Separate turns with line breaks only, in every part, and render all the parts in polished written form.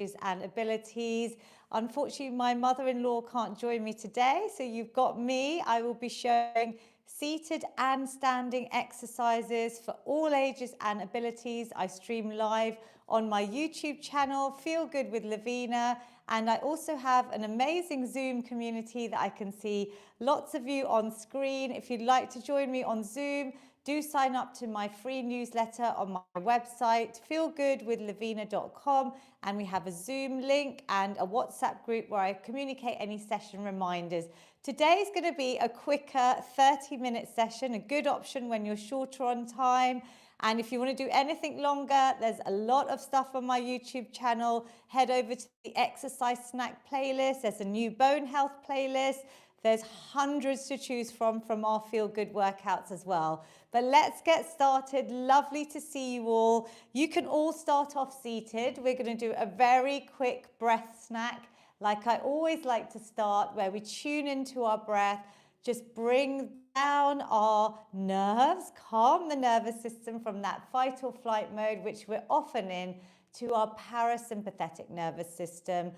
ages and abilities. Unfortunately, my mother-in-law can't join me today, so you've got me. I will be showing seated and standing exercises for all ages and abilities. I stream live on my YouTube channel, Feel Good with Lavina, and I also have an amazing Zoom community that I can see lots of you on screen. If you'd like to join me on Zoom, do sign up to my free newsletter on my website, feelgoodwithlavina.com, and we have a Zoom link and a WhatsApp group where I communicate any session reminders. Today's going to be a quicker 30-minute session, a good option when you're shorter on time. And if you want to do anything longer, there's a lot of stuff on my YouTube channel. Head over to the exercise snack playlist. There's a new bone health playlist. There's hundreds to choose from our Feel Good workouts as well. But let's get started. Lovely to see you all. You can all start off seated. We're going to do a very quick breath snack, like I always like to start, where we tune into our breath, just bring down our nerves, calm the nervous system from that fight or flight mode, which we're often in, to our parasympathetic nervous system.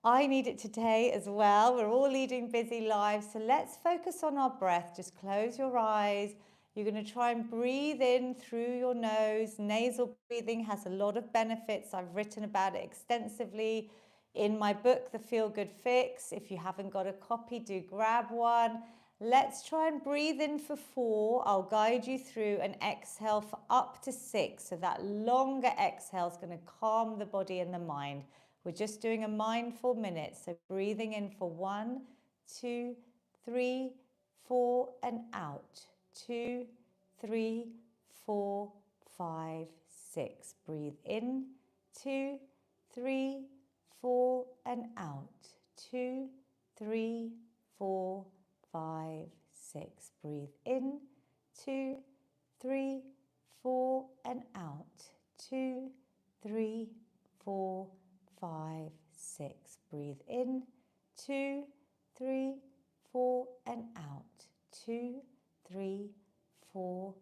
I need it today as well. We're all leading busy lives, so let's focus on our breath. Just close your eyes. You're going to try and breathe in through your nose. Nasal breathing has a lot of benefits. I've written about it extensively in my book, The Feel Good Fix. If you haven't got a copy, do grab one. Let's try and breathe in for 4. I'll guide you through, and exhale for up to 6. So that longer exhale is going to calm the body and the mind. We're just doing a mindful minute. So breathing in for 1, 2, 3, 4, and out. 2, 3, 4, 5, 6. Breathe in. 2, 3, 4, and out. 2, 3, 4, 5, 6. Breathe in. 2, 3, 4, and out. 2, 3, 4, 5, 6. Breathe in. 2, 3, 4, and out. 2, 3, 4,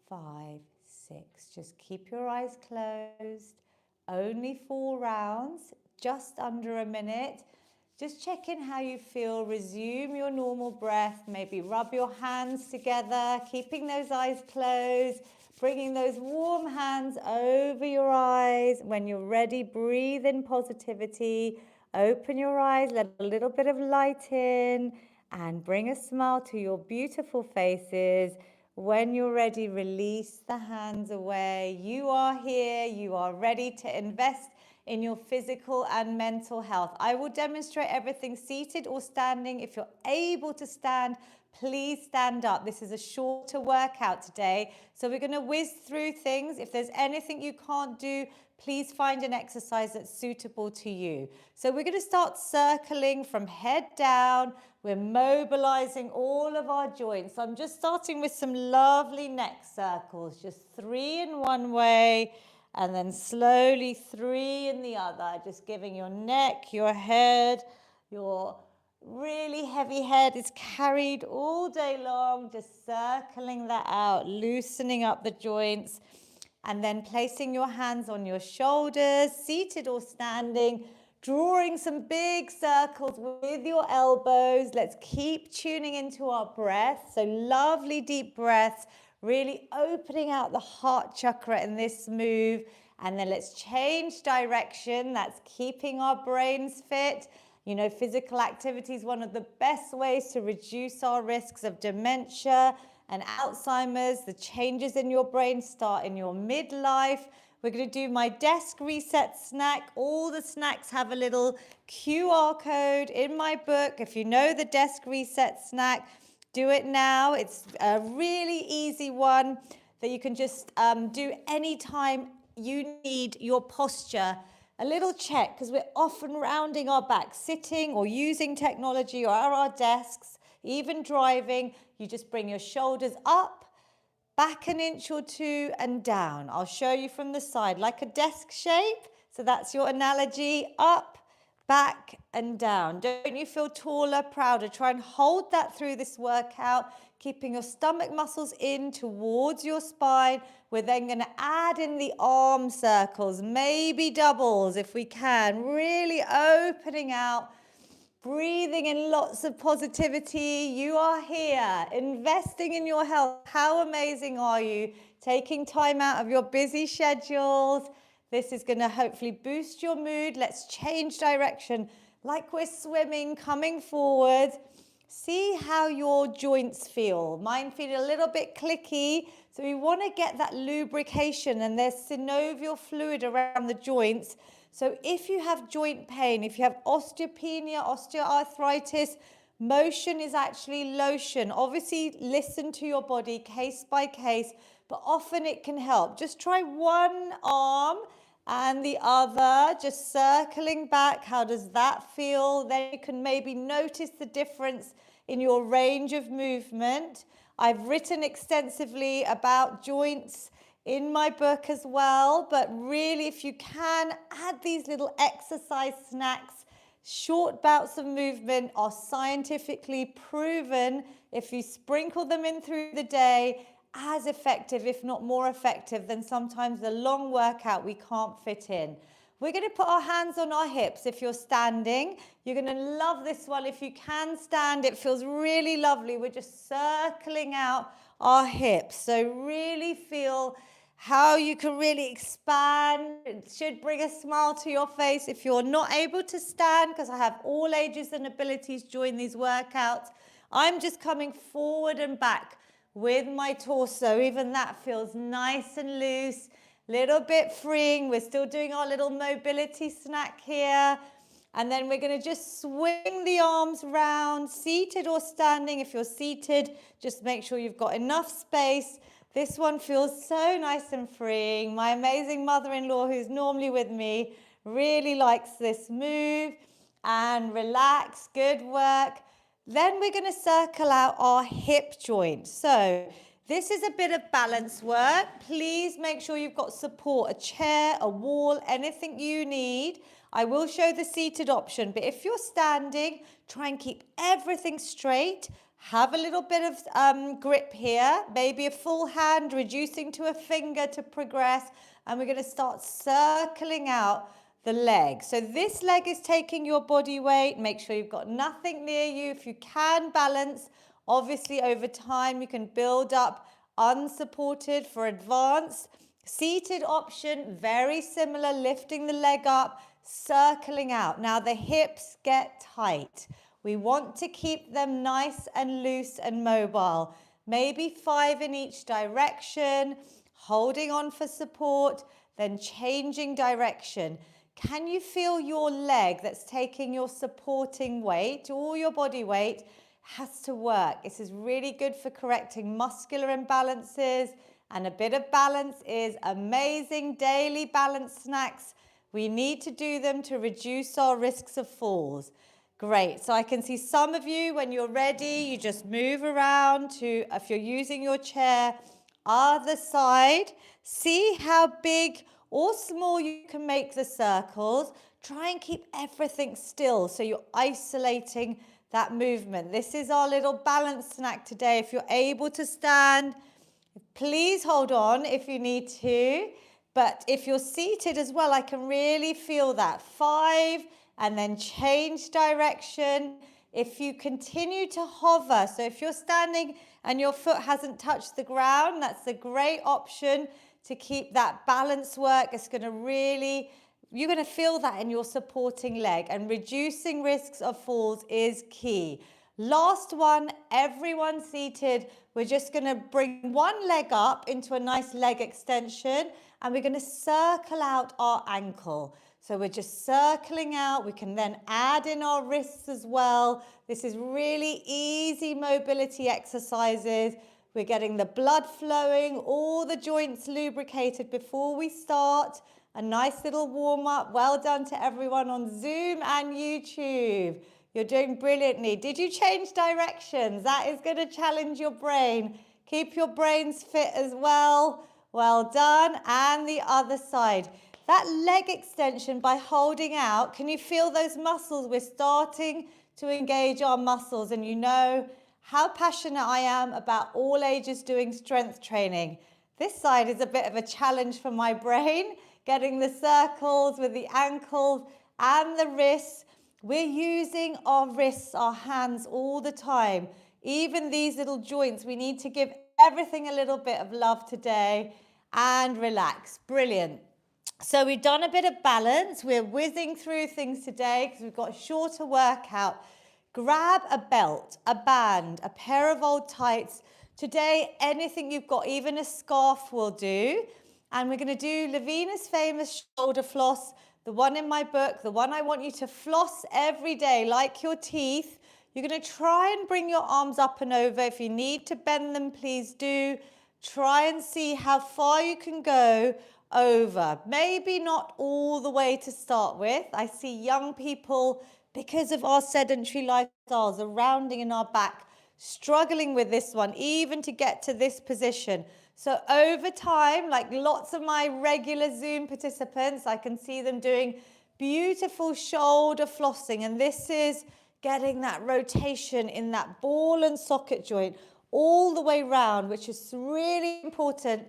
5, 6. Just keep your eyes closed. Only 4 rounds, just under a minute. Just check in how you feel. Resume your normal breath. Maybe rub your hands together, keeping those eyes closed, bringing those warm hands over your eyes. When you're ready, breathe in positivity. Open your eyes, let a little bit of light in, and bring a smile to your beautiful faces. When you're ready, release the hands away. You are here. You are ready to invest in your physical and mental health. I will demonstrate everything seated or standing. If you're able to stand, please stand up. This is a shorter workout today, so we're going to whiz through things. If there's anything you can't do, please find an exercise that's suitable to you. So we're going to start circling from head down. We're mobilizing all of our joints. So I'm just starting with some lovely neck circles, just 3 in one way, and then slowly 3 in the other, just giving your neck, your head, your really heavy head is carried all day long, just circling that out, loosening up the joints, and then placing your hands on your shoulders, seated or standing, drawing some big circles with your elbows. Let's keep tuning into our breath. So lovely deep breaths, really opening out the heart chakra in this move. And then let's change direction. That's keeping our brains fit. You know, physical activity is one of the best ways to reduce our risks of dementia and Alzheimer's. The changes in your brain start in your midlife. We're going to do my desk reset snack. All the snacks have a little QR code in my book. If you know the desk reset snack, do it now. It's a really easy one that you can just do anytime you need your posture. A little check, because we're often rounding our back, sitting or using technology or at our desks, even driving. You just bring your shoulders up, back an inch or 2, and down. I'll show you from the side, like a desk shape. So that's your analogy. Up, back and down. Don't you feel taller, prouder? Try and hold that through this workout, keeping your stomach muscles in towards your spine. We're then going to add in the arm circles, maybe doubles if we can, really opening out, breathing in lots of positivity. You are here, investing in your health. How amazing are you? Taking time out of your busy schedules. This is going to hopefully boost your mood. Let's change direction like we're swimming, coming forward. See how your joints feel. Mine feel a little bit clicky, so we want to get that lubrication, and there's synovial fluid around the joints. So if you have joint pain, if you have osteopenia, osteoarthritis, motion is actually lotion. Obviously, listen to your body case by case, but often it can help. Just try one arm and the other, just circling back. How does that feel? Then you can maybe notice the difference in your range of movement. I've written extensively about joints in my book as well, but really if you can, add these little exercise snacks. Short bouts of movement are scientifically proven, if you sprinkle them in through the day, as effective, if not more effective, than sometimes the long workout we can't fit in. We're going to put our hands on our hips if you're standing. You're going to love this one. If you can stand, it feels really lovely. We're just circling out our hips. So really feel how you can really expand. It should bring a smile to your face. If you're not able to stand, because I have all ages and abilities join these workouts, I'm just coming forward and back with my torso. Even that feels nice and loose, little bit freeing. We're still doing our little mobility snack here. And then we're going to just swing the arms round, seated or standing. If you're seated, just make sure you've got enough space. This one feels so nice and freeing. My amazing mother-in-law, who's normally with me, really likes this move. And relax, good work. Then we're going to circle out our hip joint. So this is a bit of balance work. Please make sure you've got support, a chair, a wall, anything you need. I will show the seated option, but if you're standing, try and keep everything straight. Have a little bit of grip here, maybe a full hand, reducing to a finger to progress. And we're going to start circling out the leg. So this leg is taking your body weight. Make sure you've got nothing near you. If you can balance, obviously over time you can build up unsupported for advanced. Seated option, very similar, lifting the leg up, circling out. Now the hips get tight. We want to keep them nice and loose and mobile. Maybe 5 in each direction, holding on for support, then changing direction. Can you feel your leg that's taking your supporting weight, all your body weight, has to work? This is really good for correcting muscular imbalances, and a bit of balance is amazing. Daily balance snacks, we need to do them to reduce our risks of falls. Great, so I can see some of you, when you're ready, you just move around to, if you're using your chair, other side. See how big or small you can make the circles. Try and keep everything still so you're isolating that movement. This is our little balance snack today. If you're able to stand, please hold on if you need to. But if you're seated as well, I can really feel that. 5, and then change direction. If you continue to hover, so if you're standing and your foot hasn't touched the ground, that's a great option to keep that balance work. It's going to really, you're going to feel that in your supporting leg, and reducing risks of falls is key. Last one, everyone seated. We're just going to bring one leg up into a nice leg extension, and we're going to circle out our ankle. So we're just circling out. We can then add in our wrists as well. This is really easy mobility exercises. We're getting the blood flowing, all the joints lubricated before we start. A nice little warm up. Well done to everyone on Zoom and YouTube. You're doing brilliantly. Did you change directions? That is going to challenge your brain. Keep your brains fit as well. Well done. And the other side. That leg extension by holding out, can you feel those muscles? We're starting to engage our muscles, and you know how passionate I am about all ages doing strength training. This side is a bit of a challenge for my brain, getting the circles with the ankles and the wrists. We're using our wrists, our hands all the time. Even these little joints, we need to give everything a little bit of love today and relax. Brilliant. So we've done a bit of balance. We're whizzing through things today because we've got a shorter workout. Grab a belt, a band, a pair of old tights. Today, anything you've got, even a scarf will do. And we're going to do Lavina's famous shoulder floss, the one in my book, the one I want you to floss every day, like your teeth. You're going to try and bring your arms up and over. If you need to bend them, please do. Try and see how far you can go over. Maybe not all the way to start with. I see young people, because of our sedentary lifestyles, are rounding in our back, struggling with this one, even to get to this position. So over time, like lots of my regular Zoom participants, I can see them doing beautiful shoulder flossing. And this is getting that rotation in that ball and socket joint all the way round, which is really important.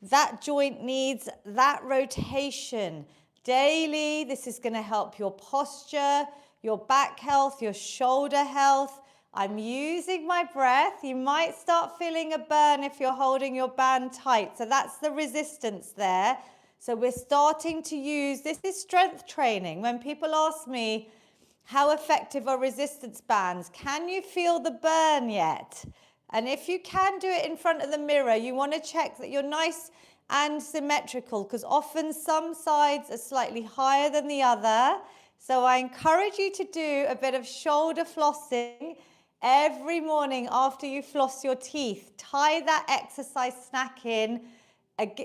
That joint needs that rotation daily. This is going to help your posture, your back health, your shoulder health. I'm using my breath. You might start feeling a burn if you're holding your band tight. So that's the resistance there. So we're starting to use, this is strength training. When people ask me, how effective are resistance bands? Can you feel the burn yet? And if you can do it in front of the mirror, you want to check that you're nice and symmetrical, because often some sides are slightly higher than the other. So I encourage you to do a bit of shoulder flossing every morning after you floss your teeth. Tie that exercise snack in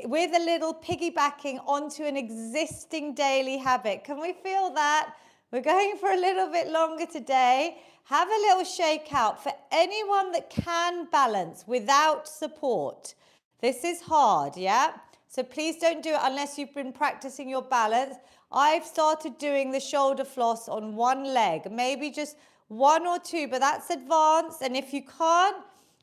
with a little piggybacking onto an existing daily habit. Can we feel that? We're going for a little bit longer today. Have a little shake out for anyone that can balance without support. This is hard, yeah? So please don't do it unless you've been practicing your balance. I've started doing the shoulder floss on one leg, maybe just one or two, but that's advanced. And if you can't,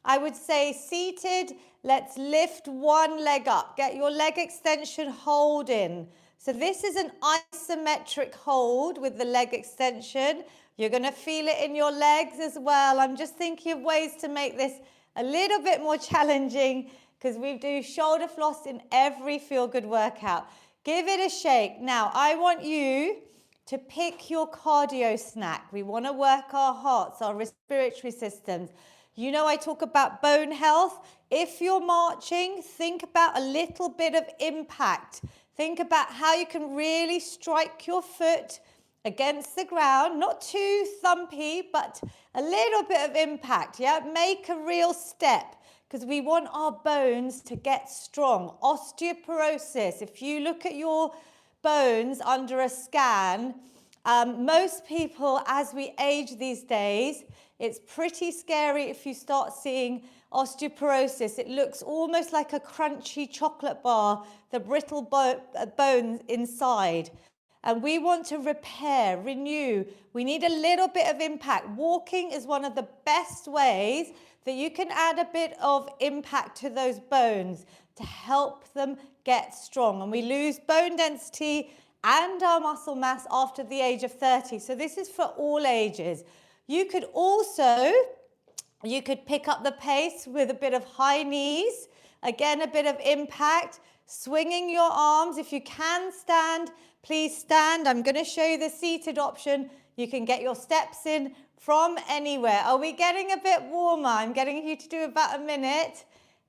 I would say seated, let's lift one leg up. Get your leg extension hold in. So this is an isometric hold with the leg extension. You're going to feel it in your legs as well. I'm just thinking of ways to make this a little bit more challenging, because we do shoulder floss in every Feel Good workout. Give it a shake. Now, I want you to pick your cardio snack. We want to work our hearts, our respiratory systems. You know, I talk about bone health. If you're marching, think about a little bit of impact. Think about how you can really strike your foot against the ground, not too thumpy, but a little bit of impact, yeah? Make a real step, because we want our bones to get strong. Osteoporosis, if you look at your bones under a scan, most people, as we age these days, it's pretty scary if you start seeing osteoporosis. It looks almost like a crunchy chocolate bar, the brittle bones inside. And we want to repair, renew. We need a little bit of impact. Walking is one of the best ways that you can add a bit of impact to those bones to help them get strong. And we lose bone density and our muscle mass after the age of 30. So this is for all ages. You could pick up the pace with a bit of high knees. Again, a bit of impact. Swinging your arms. If you can stand, please stand. I'm going to show you the seated option. You can get your steps in from anywhere. Are we getting a bit warmer? I'm getting you to do about a minute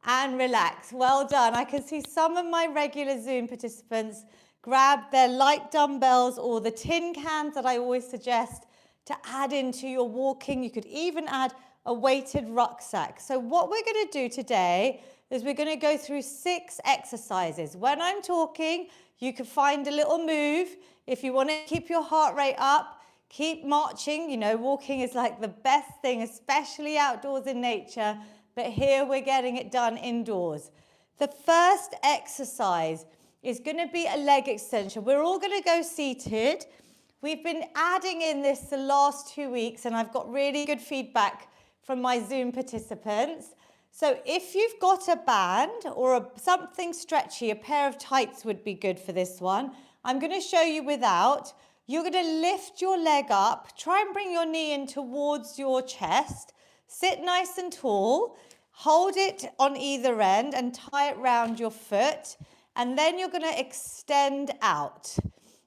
and relax. Well done. I can see some of my regular Zoom participants grab their light dumbbells or the tin cans that I always suggest to add into your walking. You could even add a weighted rucksack. So what we're going to do today is we're going to go through 6 exercises. When I'm talking, you can find a little move. If you want to keep your heart rate up, keep marching. You know, walking is like the best thing, especially outdoors in nature. But here we're getting it done indoors. The first exercise, is going to be a leg extension. We're all going to go seated. We've been adding in this the last 2 weeks, and I've got really good feedback from my Zoom participants. So if you've got a band or something stretchy, a pair of tights would be good for this one. I'm going to show you without. You're going to lift your leg up. Try and bring your knee in towards your chest. Sit nice and tall. Hold it on either end and tie it round your foot. And then you're going to extend out.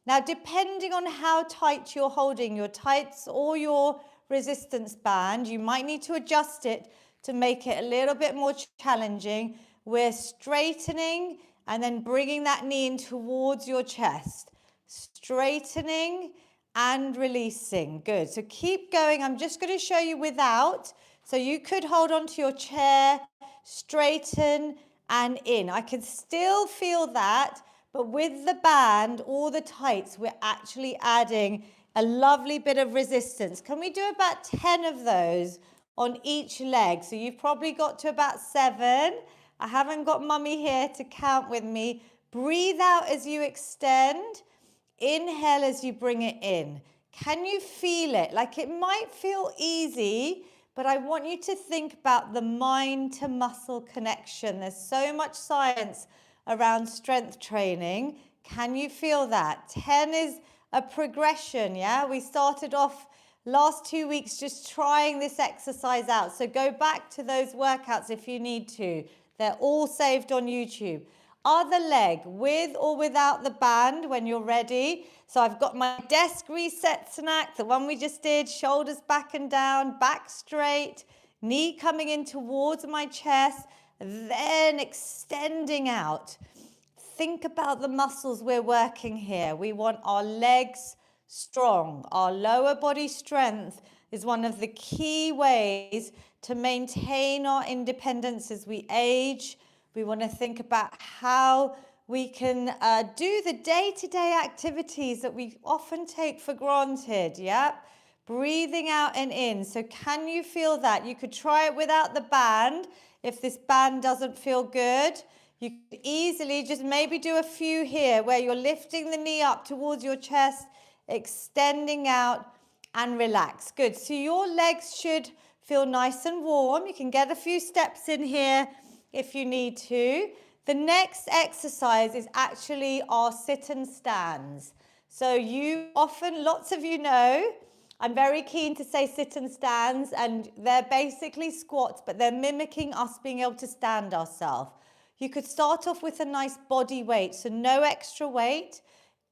Now, depending on how tight you're holding your tights or your resistance band, you might need to adjust it to make it a little bit more challenging. We're straightening and then bringing that knee in towards your chest. Straightening and releasing. Good. So keep going. I'm just going to show you without. So you could hold onto your chair, straighten and in. I can still feel that, but with the band or the tights, we're actually adding a lovely bit of resistance. Can we do about 10 of those on each leg? So you've probably got to about 7. I haven't got mummy here to count with me. Breathe out as you extend. Inhale as you bring it in. Can you feel it? Like it might feel easy, but I want you to think about the mind to muscle connection. There's so much science around strength training. Can you feel that? 10 is a progression, yeah? We started off last 2 weeks just trying this exercise out. So go back to those workouts if you need to. They're all saved on YouTube. Other leg, with or without the band when you're ready. So I've got my desk reset snack, the one we just did, shoulders back and down, back straight, knee coming in towards my chest, then extending out. Think about the muscles we're working here. We want our legs strong. Our lower body strength is one of the key ways to maintain our independence as we age. We want to think about how we can do the day-to-day activities that we often take for granted, yeah? Breathing out and in. So can you feel that? You could try it without the band. If this band doesn't feel good, you could easily just maybe do a few here where you're lifting the knee up towards your chest, extending out and relax. Good. So your legs should feel nice and warm. You can get a few steps in here if you need to. The next exercise is actually our sit and stands. So lots of you know, I'm very keen to say sit and stands, and they're basically squats, but they're mimicking us being able to stand ourselves. You could start off with a nice body weight, so no extra weight.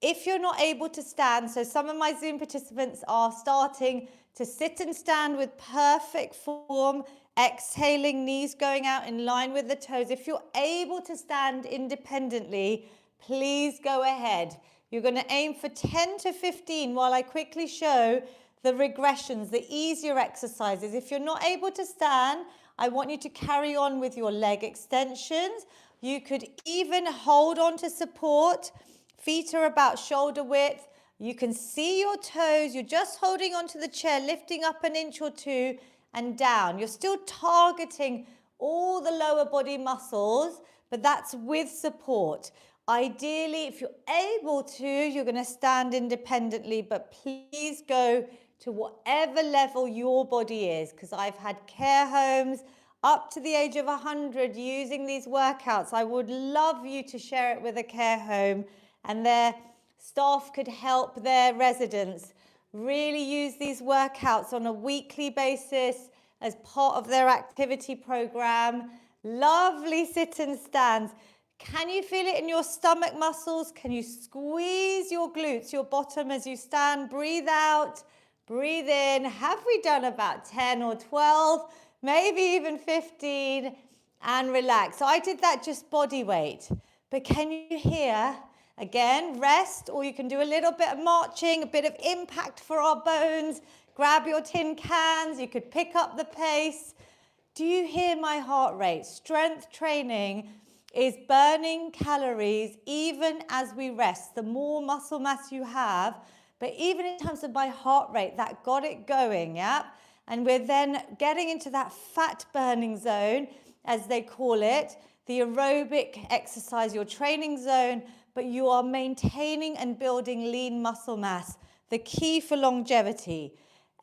If you're not able to stand, so some of my Zoom participants are starting to sit and stand with perfect form, exhaling, knees going out in line with the toes. If you're able to stand independently, please go ahead. You're going to aim for 10 to 15 while I quickly show the regressions, the easier exercises. If you're not able to stand, I want you to carry on with your leg extensions. You could even hold on to support. Feet are about shoulder width. You can see your toes. You're just holding onto the chair, lifting up an inch or two and down. You're still targeting all the lower body muscles, but that's with support. Ideally, if you're able to, you're going to stand independently, but please go to whatever level your body is, because I've had care homes up to the age of 100 using these workouts. I would love you to share it with a care home, and their staff could help their residents really use these workouts on a weekly basis as part of their activity program. Lovely sit and stands. Can you feel it in your stomach muscles? Can you squeeze your glutes, your bottom as you stand? Breathe out, breathe in. Have we done about 10 or 12, maybe even 15, and relax. So I did that just body weight. But can you hear? Again, rest, or you can do a little bit of marching, a bit of impact for our bones. Grab your tin cans. You could pick up the pace. Do you hear my heart rate? Strength training is burning calories even as we rest. The more muscle mass you have, but even in terms of my heart rate, that got it going, yeah? And we're then getting into that fat burning zone, as they call it, the aerobic exercise, your training zone, but you are maintaining and building lean muscle mass, the key for longevity.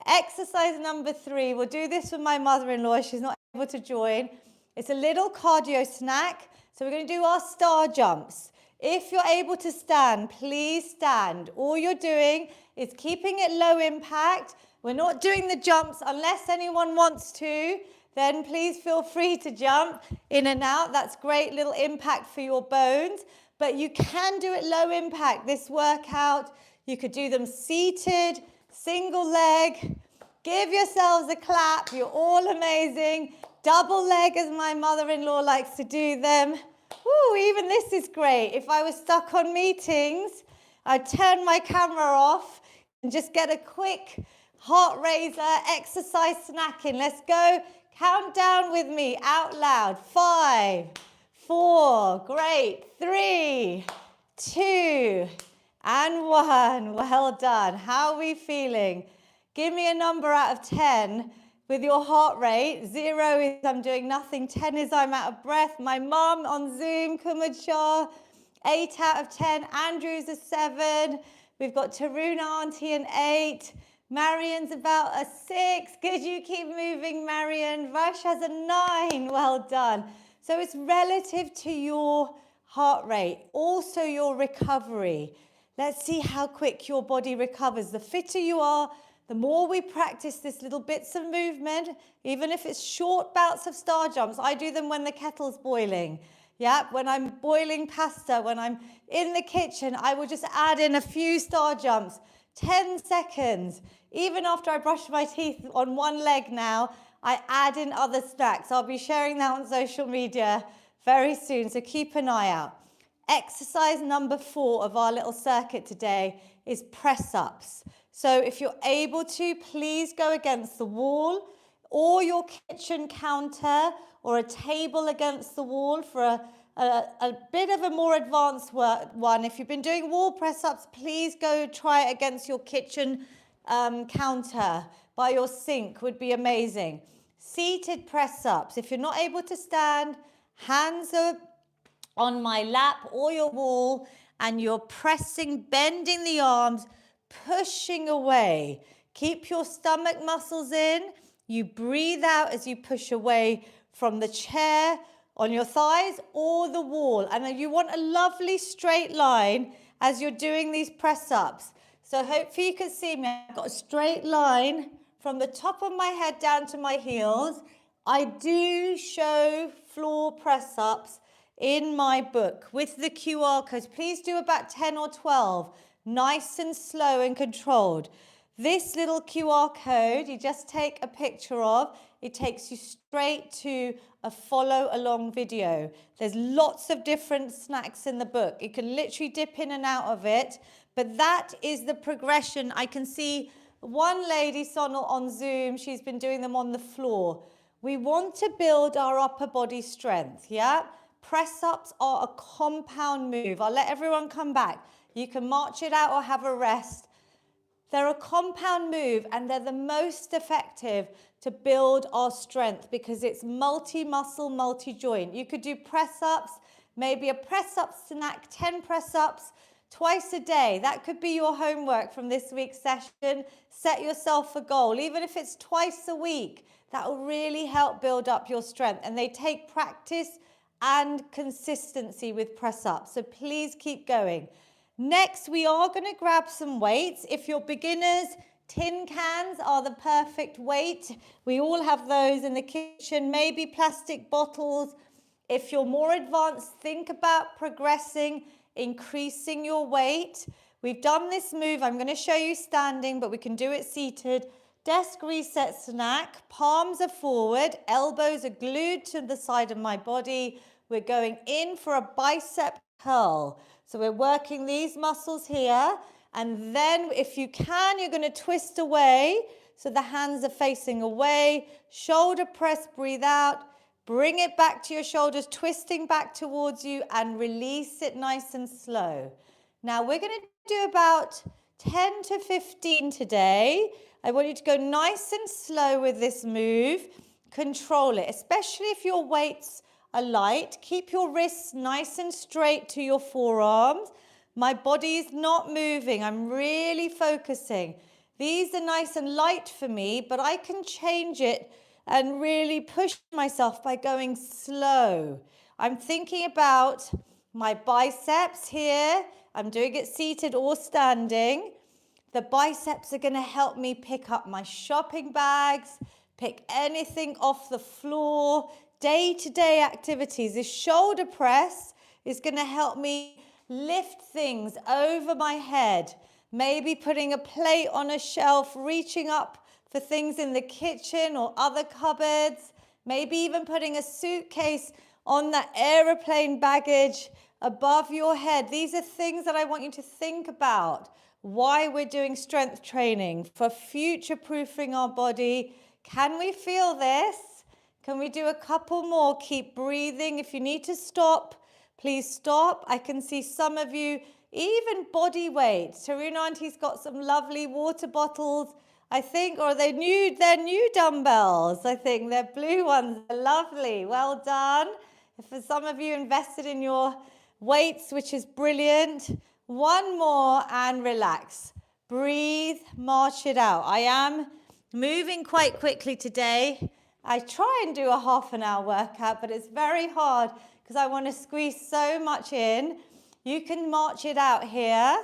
Exercise number 3, we'll do this with my mother-in-law, she's not able to join. It's a little cardio snack. So we're going to do our star jumps. If you're able to stand, please stand. All you're doing is keeping it low impact. We're not doing the jumps unless anyone wants to. Then please feel free to jump in and out. That's great little impact for your bones. But you can do it low impact, this workout. You could do them seated, single leg. Give yourselves a clap. You're all amazing. Double leg, as my mother-in-law likes to do them. Woo, even this is great. If I was stuck on meetings, I'd turn my camera off and just get a quick heart raiser exercise snack in. Let's go. Count down with me out loud. 5, 4, great. 3, 2, and 1. Well done. How are we feeling? Give me a number out of 10 with your heart rate. 0 is I'm doing nothing. 10 is I'm out of breath. My mum on Zoom, Kumud 8 out of 10. Andrew's a 7. We've got Taruna Auntie an 8. Marion's about a 6. Good, you keep moving, Marion. Vash has a 9. Well done. So it's relative to your heart rate, also your recovery. Let's see how quick your body recovers. The fitter you are, the more we practice this little bits of movement, even if it's short bouts of star jumps. I do them when the kettle's boiling. Yeah, when I'm boiling pasta, when I'm in the kitchen, I will just add in a few star jumps. 10 seconds. Even after I brush my teeth on one leg now, I add in other snacks. I'll be sharing that on social media very soon, so keep an eye out. Exercise number 4 of our little circuit today is press-ups. So if you're able to, please go against the wall or your kitchen counter or a table against the wall for a bit of a more advanced one. If you've been doing wall press-ups, please go try it against your kitchen counter by your sink would be amazing. Seated press-ups. If you're not able to stand, hands are on my lap or your wall and you're pressing, bending the arms, pushing away. Keep your stomach muscles in. You breathe out as you push away from the chair, on your thighs or the wall. And then you want a lovely straight line as you're doing these press-ups. So hopefully you can see me. I've got a straight line from the top of my head down to my heels. I do show floor press-ups in my book with the QR codes. Please do about 10 or 12. Nice and slow and controlled. This little QR code, you just take a picture of. It takes you straight to a follow along video. There's lots of different snacks in the book. You can literally dip in and out of it. But that is the progression. I can see one lady, Sonal, on Zoom. She's been doing them on the floor. We want to build our upper body strength, yeah? Press-ups are a compound move. I'll let everyone come back. You can march it out or have a rest. They're a compound move and they're the most effective to build our strength because it's multi-muscle, multi-joint. You could do press-ups, maybe a press-up snack, 10 press-ups twice a day. That could be your homework from this week's session. Set yourself a goal, even if it's twice a week. That will really help build up your strength. And they take practice and consistency with press-ups. So please keep going. Next, we are going to grab some weights. If you're beginners, tin cans are the perfect weight. We all have those in the kitchen, maybe plastic bottles. If you're more advanced, think about progressing, increasing your weight. We've done this move. I'm going to show you standing, but we can do it seated. Desk reset snack. Palms are forward. Elbows are glued to the side of my body. We're going in for a bicep curl. So we're working these muscles here. And then if you can, you're going to twist away. So the hands are facing away. Shoulder press, breathe out. Bring it back to your shoulders, twisting back towards you and release it nice and slow. Now we're going to do about 10 to 15 today. I want you to go nice and slow with this move. Control it, especially if your weights are light. Keep your wrists nice and straight to your forearms. My body is not moving. I'm really focusing. These are nice and light for me, but I can change it and really push myself by going slow. I'm thinking about my biceps here. I'm doing it seated or standing. The biceps are going to help me pick up my shopping bags, pick anything off the floor, day-to-day activities. This shoulder press is going to help me lift things over my head. Maybe putting a plate on a shelf, reaching up for things in the kitchen or other cupboards. Maybe even putting a suitcase on that aeroplane baggage above your head. These are things that I want you to think about. Why we're doing strength training, for future-proofing our body. Can we feel this? Can we do a couple more? Keep breathing. If you need to stop, please stop. I can see some of you, even body weight. Taruna Auntie's got some lovely water bottles, I think, or they're new dumbbells, I think. They're blue ones. They're lovely. Well done. For some of you invested in your weights, which is brilliant. One more and relax. Breathe, march it out. I am moving quite quickly today. I try and do a half an hour workout, but it's very hard because I want to squeeze so much in. You can march it out here.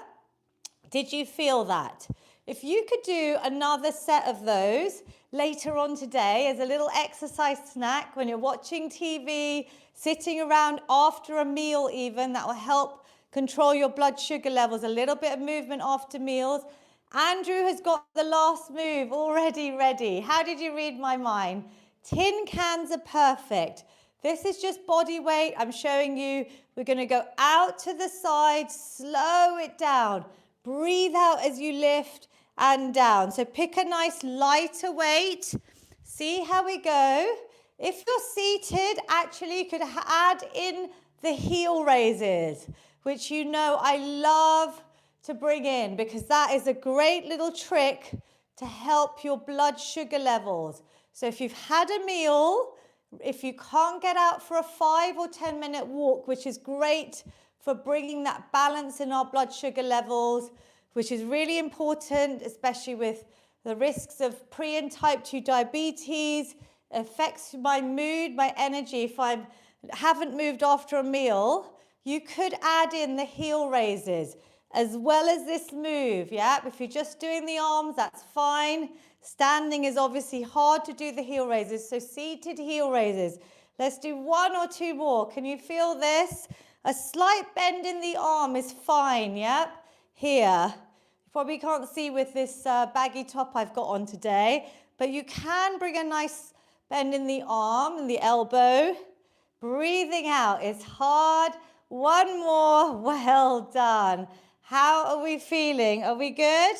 Did you feel that? If you could do another set of those later on today as a little exercise snack when you're watching TV, sitting around after a meal even, that will help control your blood sugar levels, a little bit of movement after meals. Andrew has got the last move already ready. How did you read my mind? Tin cans are perfect. This is just body weight. I'm showing you. We're going to go out to the side, slow it down. Breathe out as you lift and down. So pick a nice lighter weight. See how we go. If you're seated, actually you could add in the heel raises, which you know I love to bring in because that is a great little trick to help your blood sugar levels. So if you've had a meal, if you can't get out for a 5 or 10 minute walk, which is great for bringing that balance in our blood sugar levels, which is really important, especially with the risks of pre and type 2 diabetes, affects my mood, my energy. If I haven't moved after a meal, you could add in the heel raises as well as this move, yeah? If you're just doing the arms, that's fine. Standing is obviously hard to do the heel raises, so seated heel raises. Let's do 1 or 2 more. Can you feel this? A slight bend in the arm is fine, yep? Here. You probably can't see with this baggy top I've got on today, but you can bring a nice bend in the arm and the elbow. Breathing out is hard. 1 more. Well done. How are we feeling? Are we good?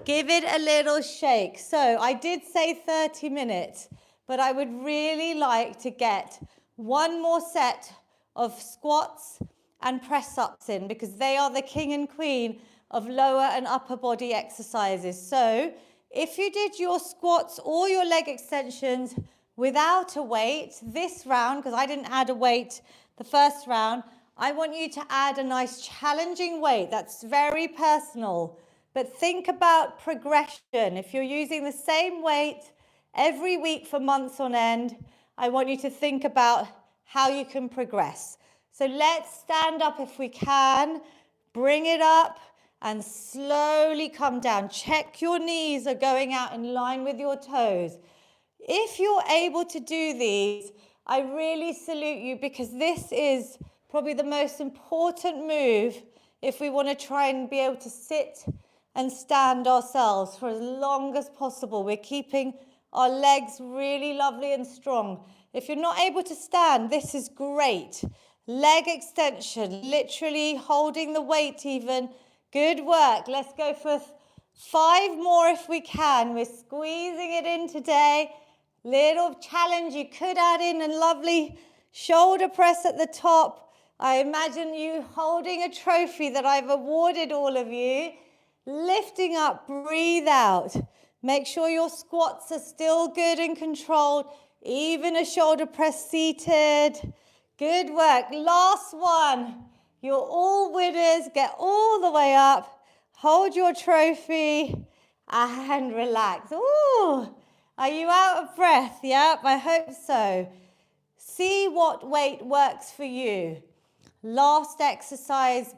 Give it a little shake. So I did say 30 minutes, but I would really like to get 1 more set of squats and press-ups in because they are the king and queen of lower and upper body exercises. So if you did your squats or your leg extensions without a weight this round, because I didn't add a weight the first round, I want you to add a nice challenging weight. That's very personal. But think about progression. If you're using the same weight every week for months on end, I want you to think about how you can progress. So let's stand up if we can. Bring it up and slowly come down. Check your knees are going out in line with your toes. If you're able to do these, I really salute you because this is probably the most important move if we want to try and be able to sit and stand ourselves for as long as possible. We're keeping our legs really lovely and strong. If you're not able to stand, this is great. Leg extension, literally holding the weight even. Good work. Let's go for 5 more if we can. We're squeezing it in today. Little challenge. You could add in a lovely shoulder press at the top. I imagine you holding a trophy that I've awarded all of you. Lifting up, breathe out. Make sure your squats are still good and controlled. Even a shoulder press seated. Good work. Last one. You're all winners. Get all the way up. Hold your trophy and relax. Ooh, are you out of breath? Yep, I hope so. See what weight works for you. Last exercise,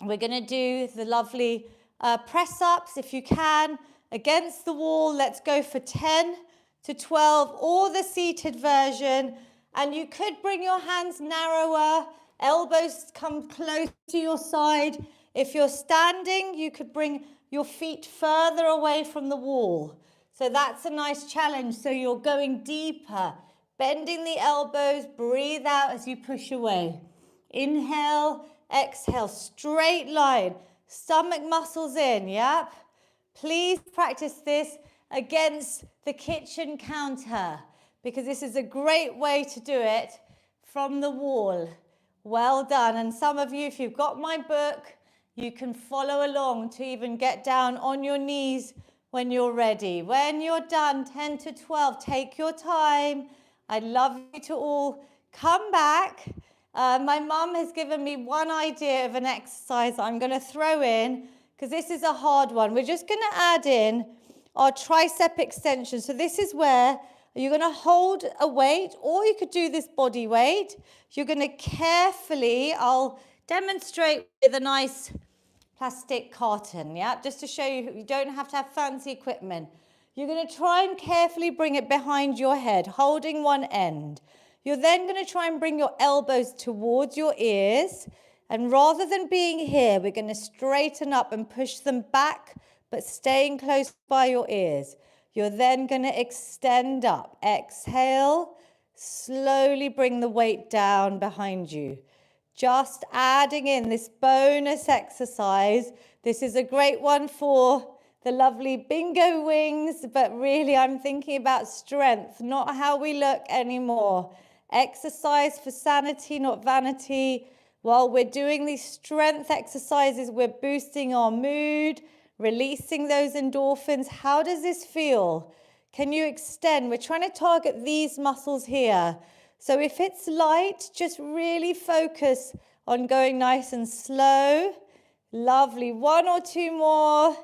we're going to do the lovely press-ups, if you can, against the wall. Let's go for 10 to 12, or the seated version. And you could bring your hands narrower, elbows come close to your side. If you're standing, you could bring your feet further away from the wall. So that's a nice challenge. So you're going deeper, bending the elbows, breathe out as you push away. Inhale, exhale, straight line, stomach muscles in, yep. Please practice this against the kitchen counter, because this is a great way to do it from the wall. Well done. And some of you, if you've got my book, you can follow along to even get down on your knees when you're ready. When you're done, 10 to 12, take your time. I'd love you to all come back. My mum has given me one idea of an exercise I'm going to throw in, because this is a hard one. We're just going to add in our tricep extension. So this is where you're going to hold a weight, or you could do this body weight. You're going to carefully, I'll demonstrate with a nice plastic carton, yeah, just to show you, you don't have to have fancy equipment. You're going to try and carefully bring it behind your head, holding one end. You're then going to try and bring your elbows towards your ears. And rather than being here, we're going to straighten up and push them back, but staying close by your ears. You're then going to extend up. Exhale, slowly bring the weight down behind you. Just adding in this bonus exercise. This is a great one for the lovely bingo wings, but really I'm thinking about strength, not how we look anymore. Exercise for sanity, not vanity. While we're doing these strength exercises, we're boosting our mood, releasing those endorphins. How does this feel? Can you extend? We're trying to target these muscles here. So if it's light, just really focus on going nice and slow. Lovely. One or two more.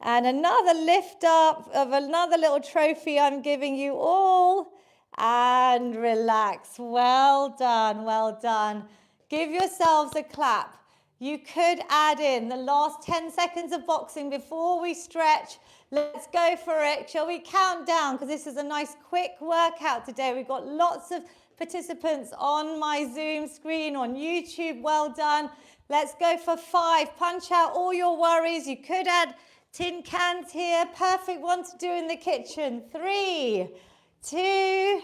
And another lift up of another little trophy I'm giving you all. And relax. Well done, well done. Give yourselves a clap. You could add in the last 10 seconds of boxing before we stretch. Let's go for it. Shall we count down? Because this is a nice quick workout today. We've got lots of participants on my Zoom screen, on YouTube. Well done. Let's go for 5. Punch out all your worries. You could add tin cans here. Perfect one to do in the kitchen. 3, 2,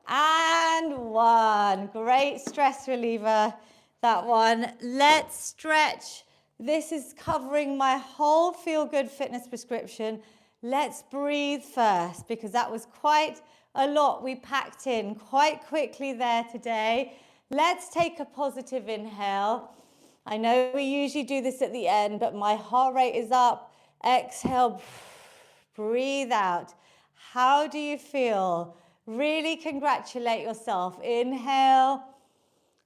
and 1. Great stress reliever, that one. Let's stretch. This is covering my whole Feel Good Fitness prescription. Let's breathe first, because that was quite a lot we packed in quite quickly there today. Let's take a positive inhale. I know we usually do this at the end, but my heart rate is up. Exhale, breathe out. How do you feel? Really congratulate yourself. Inhale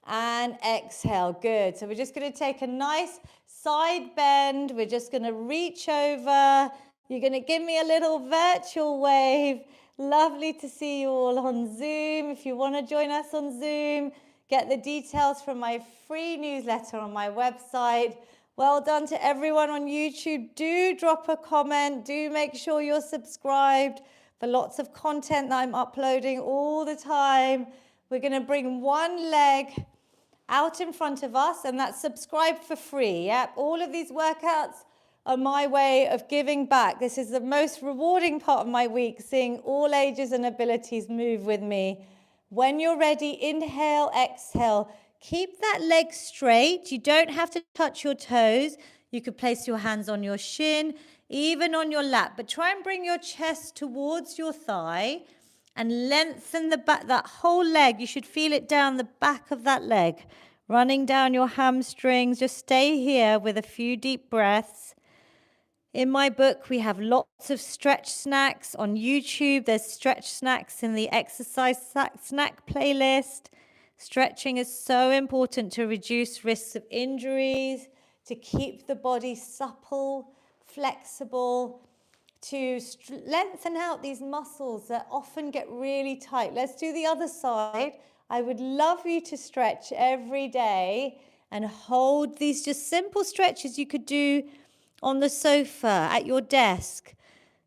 and exhale. Good. So we're just going to take a nice side bend. We're just going to reach over. You're going to give me a little virtual wave. Lovely to see you all on Zoom. If you want to join us on Zoom, get the details from my free newsletter on my website. Well done to everyone on YouTube. Do drop a comment. Do make sure you're subscribed for lots of content that I'm uploading all the time. We're going to bring one leg out in front of us, and that's subscribe for free. Yep, all of these workouts are my way of giving back. This is the most rewarding part of my week, seeing all ages and abilities move with me. When you're ready, inhale, exhale. Keep that leg straight. You don't have to touch your toes. You could place your hands on your shin, even on your lap, but try and bring your chest towards your thigh and lengthen the back, that whole leg. You should feel it down the back of that leg, running down your hamstrings. Just stay here with a few deep breaths. In my book, we have lots of stretch snacks on YouTube. There's stretch snacks in the exercise snack playlist. Stretching is so important to reduce risks of injuries, to keep the body supple, flexible, to lengthen out these muscles that often get really tight. Let's do the other side. I would love you to stretch every day and hold these just simple stretches you could do on the sofa, at your desk.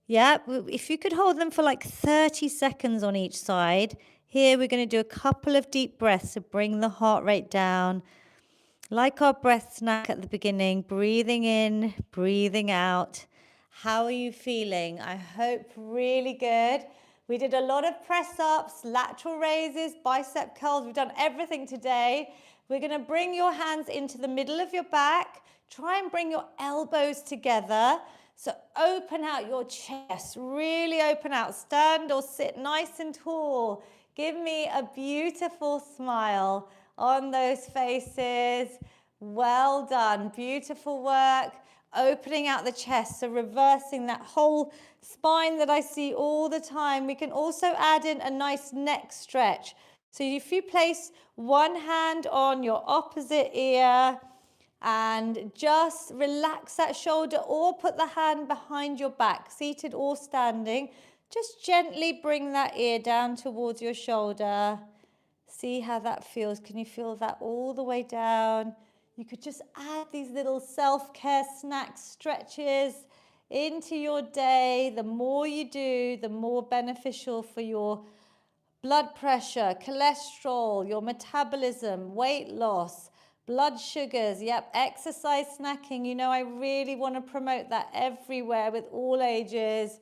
Yeah, if you could hold them for like 30 seconds on each side. Here we're going to do a couple of deep breaths to bring the heart rate down. Like our breath snack at the beginning, breathing in, breathing out. How are you feeling? I hope really good. We did a lot of press-ups, lateral raises, bicep curls. We've done everything today. We're going to bring your hands into the middle of your back. Try and bring your elbows together. So open out your chest, really open out. Stand or sit nice and tall. Give me a beautiful smile on those faces. Well done, beautiful work. Opening out the chest, so reversing that whole spine that I see all the time. We can also add in a nice neck stretch. So if you place one hand on your opposite ear and just relax that shoulder, or put the hand behind your back, seated or standing, just gently bring that ear down towards your shoulder. See how that feels. Can you feel that all the way down? You could just add these little self-care snack stretches into your day. The more you do, the more beneficial for your blood pressure, cholesterol, your metabolism, weight loss, blood sugars. Yep, exercise snacking. You know, I really want to promote that everywhere with all ages.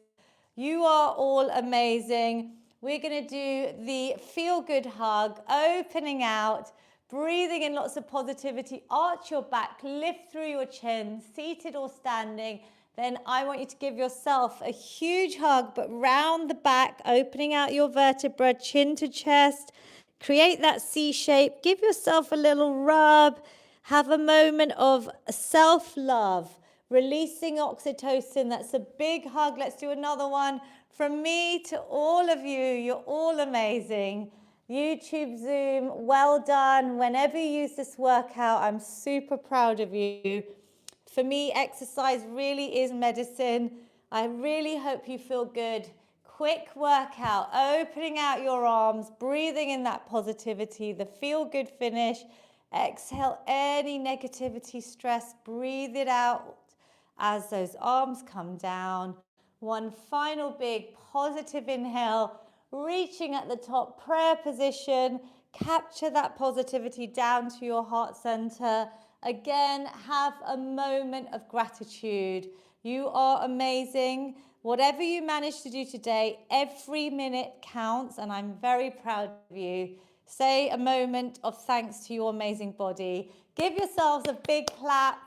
You are all amazing. We're going to do the feel good hug, opening out, breathing in lots of positivity. Arch your back, lift through your chin, seated or standing. Then I want you to give yourself a huge hug, but round the back, opening out your vertebra, chin to chest. Create that C shape. Give yourself a little rub. Have a moment of self-love. Releasing oxytocin. That's a big hug. Let's do another one. From me to all of you, you're all amazing. YouTube, Zoom, well done. Whenever you use this workout, I'm super proud of you. For me, exercise really is medicine. I really hope you feel good. Quick workout, opening out your arms, breathing in that positivity, the feel good finish. Exhale any negativity, stress, breathe it out as those arms come down. One final big positive inhale, reaching at the top, prayer position. Capture that positivity down to your heart center. Again, have a moment of gratitude. You are amazing. Whatever you manage to do today, every minute counts, and I'm very proud of you. Say a moment of thanks to your amazing body. Give yourselves a big clap.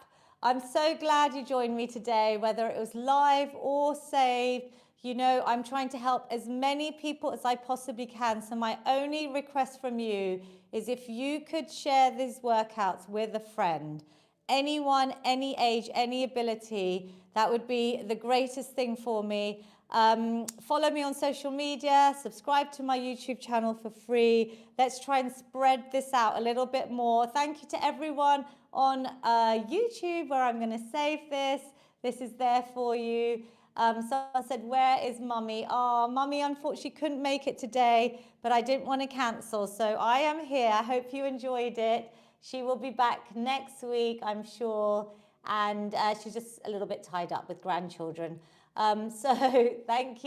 I'm so glad you joined me today, whether it was live or saved. You know, I'm trying to help as many people as I possibly can. So my only request from you is if you could share these workouts with a friend, anyone, any age, any ability, that would be the greatest thing for me. Follow me on social media, subscribe to my YouTube channel for free. Let's try and spread this out a little bit more. Thank you to everyone on YouTube where I'm going to save this. This is there for you. Someone said, where is Mummy? Oh, Mummy unfortunately couldn't make it today, but I didn't want to cancel. So I am here. I hope you enjoyed it. She will be back next week, I'm sure. And she's just a little bit tied up with grandchildren. So thank you.